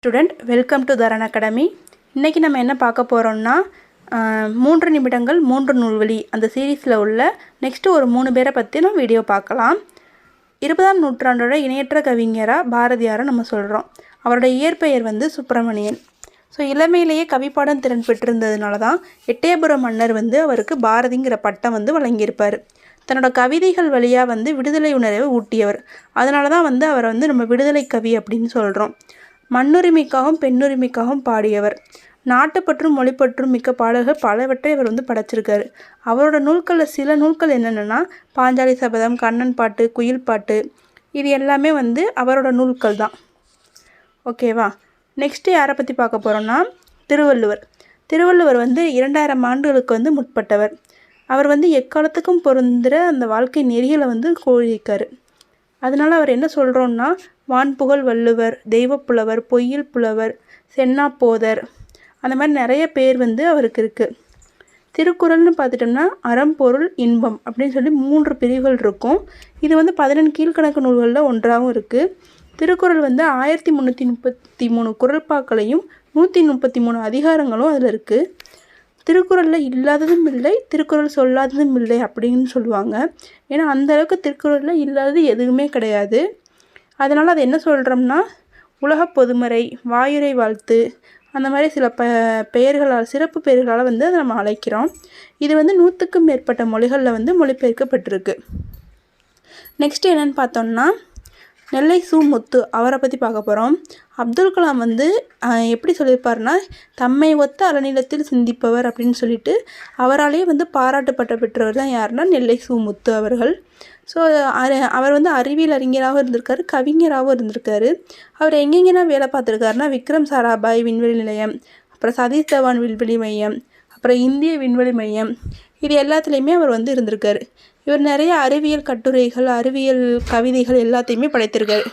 Student, welcome to Tharan academy. இன்றைக்கி நம்ம என்ன பார்க்க போகிறோம்னா 3 நிமிடங்கள் 3 நூல்வழி அந்த சீரீஸில் உள்ள நெக்ஸ்ட்டு ஒரு 3 பேரை பற்றி நம்ம வீடியோ பார்க்கலாம். 20ஆம் நூற்றாண்டோட இணையற்ற கவிஞராக பாரதியாரை நம்ம சொல்கிறோம். அவரோட இயற்பெயர் சுப்பிரமணியன். ஸோ இளமையிலேயே கவிப்பாடம் திறன் பெற்றிருந்ததுனால தான் எட்டயபுரம் மன்னர் அவருக்கு பாரதிங்கிற பட்டம் வழங்கியிருப்பார். தன்னோட கவிதைகள் வழியாக விடுதலை உணர்வை ஊட்டியவர். அதனால தான் அவரை நம்ம விடுதலை கவி அப்படின்னு சொல்கிறோம். மண்ணுரிமைக்காகவும் பெண்ணுரிமைக்காகவும் பாடியவர். நாட்டுப்பற்றும் மொழிப்பற்றும் மிக்க பாடல்கள் பலவற்றை அவர் படைச்சிருக்காரு. அவரோட நூல்களில் சில நூல்கள் என்னென்னா பாஞ்சாலி சபதம், கண்ணன் பாட்டு, குயில் பாட்டு, இது எல்லாமே அவரோட நூல்கள் தான். ஓகேவா? நெக்ஸ்ட்டு யாரை பற்றி பார்க்க போகிறோன்னா திருவள்ளுவர். திருவள்ளுவர் 2000 ஆண்டுகளுக்கு முற்பட்டவர். அவர் எக்காலத்துக்கும் பொருந்துகிற அந்த வாழ்க்கை நெறிகளை கோரியிருக்காரு. அதனால் அவர் என்ன சொல்கிறோன்னா வான்புகழ் வள்ளுவர், தெய்வப்புலவர், பொய்யில் புலவர், சென்னா போதர், அந்த மாதிரி நிறைய பேர் அவருக்கு இருக்குது. திருக்குறள்னு பார்த்துட்டோம்னா அறம், பொருள், இன்பம் அப்படின்னு சொல்லி 3 பிரிவுகள் இருக்கும். இது 14 கீழ்கணக்கு நூல்களில் ஒன்றாகவும் இருக்குது. திருக்குறள் 1333 குறள்பாக்களையும் 133 அதிகாரங்களும் அதில் இருக்குது. திருக்குறளில் இல்லாததும் இல்லை, திருக்குறள் சொல்லாததும் இல்லை அப்படின்னு சொல்லுவாங்க. ஏன்னா அந்தளவுக்கு திருக்குறளில் இல்லாதது எதுவுமே கிடையாது. அதனால் அது என்ன சொல்கிறோம்னா உலக பொதுமறை, வாயுரை வாழ்த்து, அந்த மாதிரி சில பெயர்களால், சிறப்பு பெயர்களால் அதை நம்ம அழைக்கிறோம். இது 100க்கும் மேற்பட்ட மொழிகளில் மொழிபெயர்க்கப்பட்டிருக்கு. நெக்ஸ்ட் என்னென்னு பார்த்தோம்னா நெல்லை சு. முத்து, அவரை பற்றி பார்க்க போகிறோம். அப்துல் கலாம் எப்படி சொல்லியிருப்பாருன்னா தம்மை ஒத்த அலநிலத்தில் சிந்திப்பவர் அப்படின்னு சொல்லிட்டு அவராலேயே பாராட்டுப்பட்ட பெற்றவர் தான் யாருன்னா நெல்லை சு. முத்து அவர்கள். ஸோ அவர் அறிவியல் அறிஞராகவும் இருந்திருக்காரு, கவிஞராகவும் இருந்திருக்காரு. அவர் எங்கெங்கெல்லாம் வேலை பார்த்துருக்காருன்னா விக்ரம் சாராபாய் விண்வெளி நிலையம், அப்புறம் சதீஷ் தவான் விண்வெளி மையம், அப்புறம் இந்திய விண்வெளி மையம், இது எல்லாத்துலேயுமே அவர் இருந்திருக்காரு. இவர் நிறைய அறிவியல் கட்டுரைகள், அறிவியல் கவிதைகள் எல்லாத்தையுமே படைத்திருக்காரு.